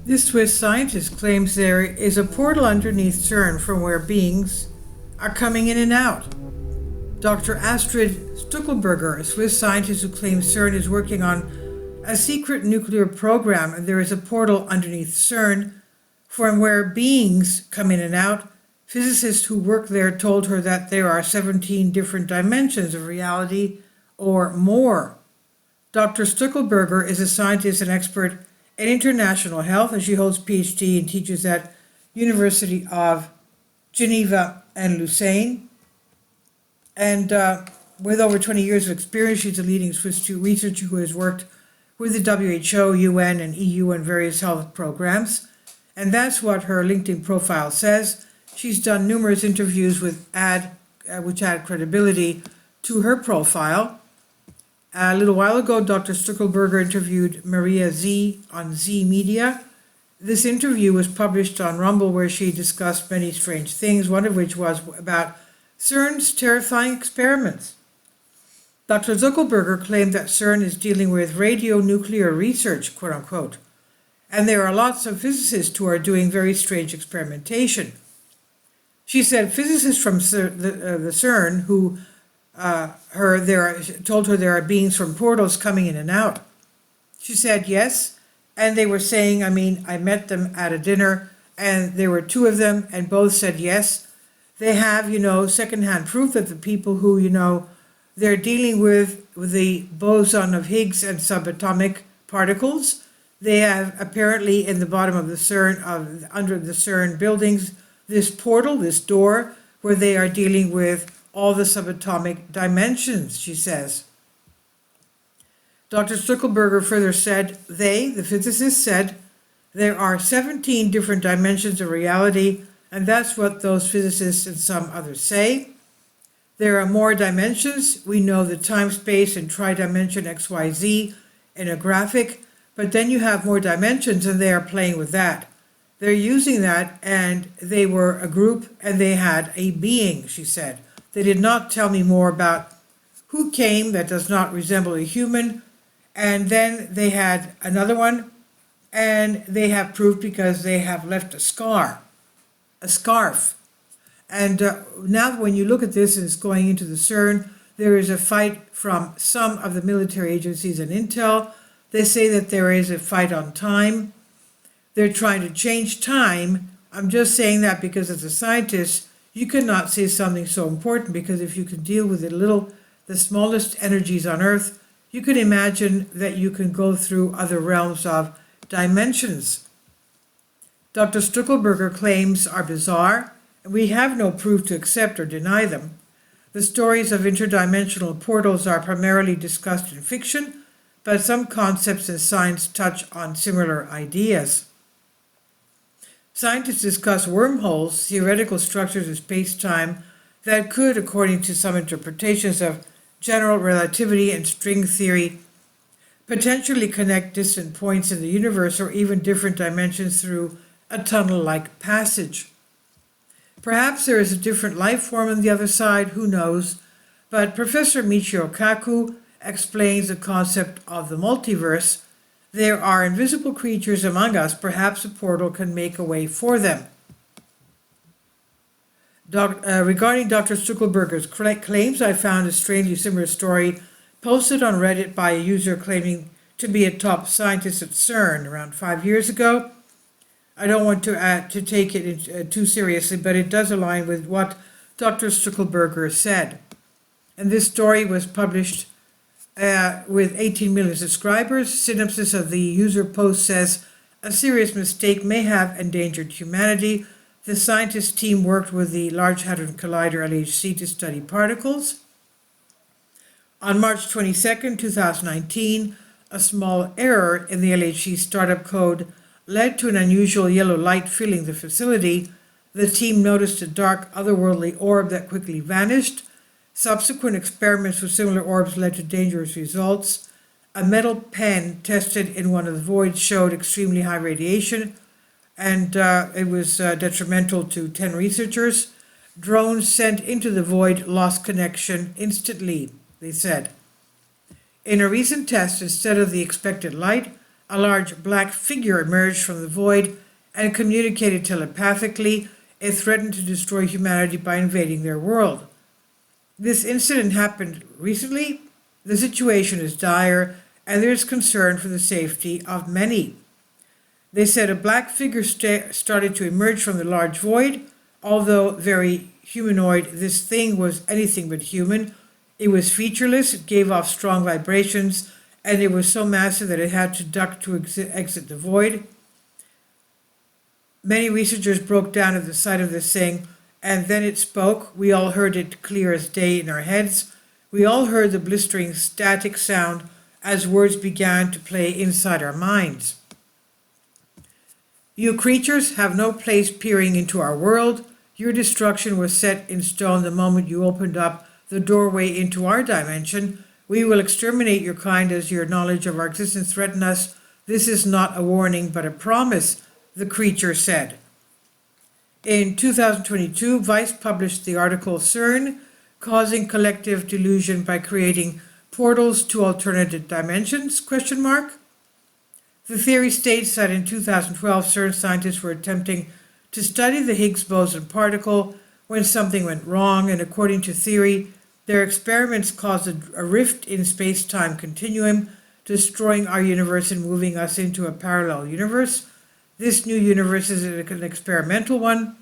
This Swiss scientist claims there is a portal underneath CERN from where beings are coming in and out. Dr. Astrid Stuckelberger, a Swiss scientist who claims CERN is working on a secret nuclear program and there is a portal underneath CERN from where beings come in and out. Physicists who work there told her that there are 17 different dimensions of reality or more. Dr. Stuckelberger is a scientist and expert in international health, and she holds a PhD and teaches at University of Geneva and Lausanne. And with over 20 years of experience, she's a leading Swiss researcher who has worked with the WHO, UN, and EU on various health programs. And that's what her LinkedIn profile says. She's done numerous interviews which add credibility to her profile. A little while ago, Dr. Stuckelberger interviewed Maria Z on Z Media. This interview was published on Rumble, where she discussed many strange things, one of which was about CERN's terrifying experiments. Dr. Zuckelberger claimed that CERN is dealing with radionuclear research, quote unquote, and there are lots of physicists who are doing very strange experimentation. She said physicists from the CERN who told her there are beings from portals coming in and out. She said yes, and they were saying, I met them at a dinner, and there were two of them, and both said yes. They have, secondhand proof that the people who, they're dealing with the boson of Higgs and subatomic particles. They have apparently in the bottom of the CERN, under the CERN buildings, this portal, this door, where they are dealing with all the subatomic dimensions, she says. Dr. Stuckelberger further said, the physicists said, there are 17 different dimensions of reality, and that's what those physicists and some others say. There are more dimensions. We know the time, space, and tridimension XYZ in a graphic, but then you have more dimensions, and they are playing with that. They're using that, and they were a group, and they had a being, she said. They did not tell me more about who came that does not resemble a human. And then they had another one, and they have proof because they have left a scarf. And now when you look at this and it's going into the CERN, there is a fight from some of the military agencies and intel. They say that there is a fight on time. They're trying to change time. I'm just saying that because as a scientist, you cannot say something so important, because if you can deal with the smallest energies on Earth, you can imagine that you can go through other realms of dimensions. Dr. Stuckelberger claims are bizarre, and we have no proof to accept or deny them. The stories of interdimensional portals are primarily discussed in fiction, but some concepts in science touch on similar ideas. Scientists discuss wormholes, theoretical structures of space-time that could, according to some interpretations of general relativity and string theory, potentially connect distant points in the universe or even different dimensions through a tunnel-like passage. Perhaps there is a different life form on the other side, who knows, but Professor Michio Kaku explains the concept of the multiverse. There are invisible creatures among us. Perhaps a portal can make a way for them. Regarding Dr. Stuckelberger's claims, I found a strangely similar story posted on Reddit by a user claiming to be a top scientist at CERN around 5 years ago. I don't want to take it too seriously, but it does align with what Dr. Stuckelberger said. And this story was published with 18 million subscribers. Synopsis of the user post says, a serious mistake may have endangered humanity. The scientist team worked with the Large Hadron Collider LHC to study particles. On March 22, 2019, a small error in the LHC startup code led to an unusual yellow light filling the facility. The team noticed a dark, otherworldly orb that quickly vanished. Subsequent experiments with similar orbs led to dangerous results. A metal pen tested in one of the voids showed extremely high radiation, and it was detrimental to 10 researchers. Drones sent into the void lost connection instantly, they said. In a recent test, instead of the expected light, a large black figure emerged from the void and communicated telepathically. It threatened to destroy humanity by invading their world. This incident happened recently. The situation is dire, and there is concern for the safety of many. They said a black figure started to emerge from the large void. Although very humanoid, this thing was anything but human. It was featureless, it gave off strong vibrations, and it was so massive that it had to duck to exit the void. Many researchers broke down at the sight of this thing, and then it spoke. We all heard it clear as day in our heads. We all heard the blistering static sound as words began to play inside our minds. You creatures have no place peering into our world. Your destruction was set in stone the moment you opened up the doorway into our dimension. We will exterminate your kind as your knowledge of our existence threatens us. This is not a warning, but a promise, the creature said. In 2022, Vice published the article CERN, Causing Collective Delusion by Creating Portals to Alternative Dimensions? The theory states that in 2012, CERN scientists were attempting to study the Higgs boson particle when something went wrong, and according to theory, their experiments caused a rift in space-time continuum, destroying our universe and moving us into a parallel universe. This new universe is an experimental one,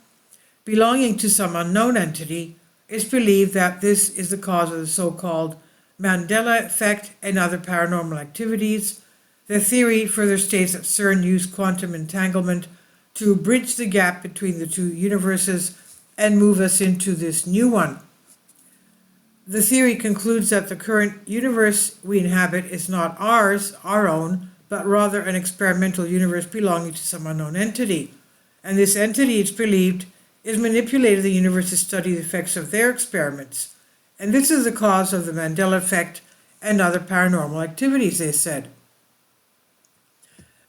belonging to some unknown entity. It's believed that this is the cause of the so-called Mandela effect and other paranormal activities. The theory further states that CERN used quantum entanglement to bridge the gap between the two universes and move us into this new one. The theory concludes that the current universe we inhabit is not ours, our own, but rather an experimental universe belonging to some unknown entity. And this entity, it's believed, is manipulating the universe to study the effects of their experiments. And this is the cause of the Mandela effect and other paranormal activities, they said.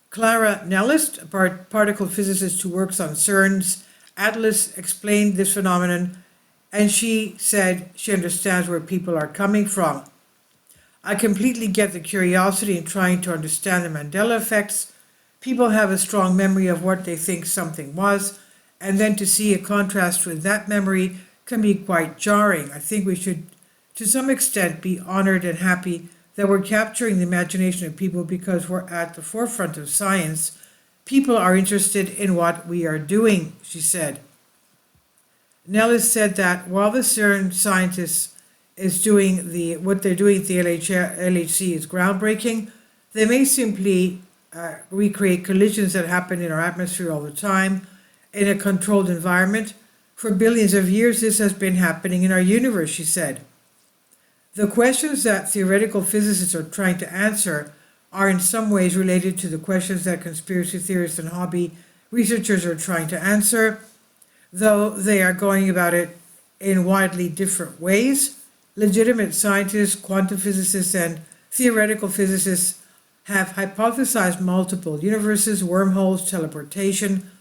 Clara Nellist, a particle physicist who works on CERN's Atlas, explained this phenomenon, and she said she understands where people are coming from. I completely get the curiosity in trying to understand the Mandela effects. People have a strong memory of what they think something was, and then to see a contrast with that memory can be quite jarring. I think we should, to some extent, be honored and happy that we're capturing the imagination of people because we're at the forefront of science. People are interested in what we are doing, she said. Nellis said that while the CERN scientists is doing what they're doing at the LHC is groundbreaking, they may simply recreate collisions that happen in our atmosphere all the time in a controlled environment. For billions of years, this has been happening in our universe, she said. The questions that theoretical physicists are trying to answer are in some ways related to the questions that conspiracy theorists and hobby researchers are trying to answer, though they are going about it in widely different ways. Legitimate scientists, quantum physicists, and theoretical physicists have hypothesized multiple universes, wormholes, teleportation,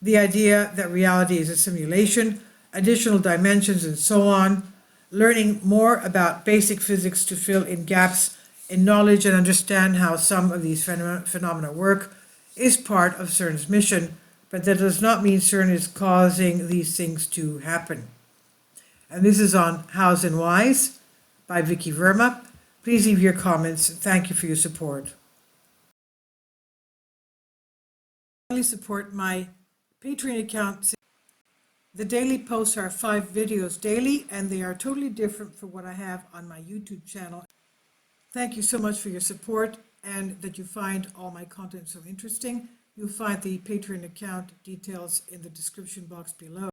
the idea that reality is a simulation, additional dimensions, and so on. Learning more about basic physics to fill in gaps in knowledge and understand how some of these phenomena work is part of CERN's mission, but that does not mean CERN is causing these things to happen. And this is on Hows and Whys by Vicky Verma. Please leave your comments. Thank you for your support. Finally, support my Patreon account. The daily posts are 5 videos daily, and they are totally different from what I have on my YouTube channel. Thank you so much for your support and that you find all my content so interesting. You'll find the Patreon account details in the description box below.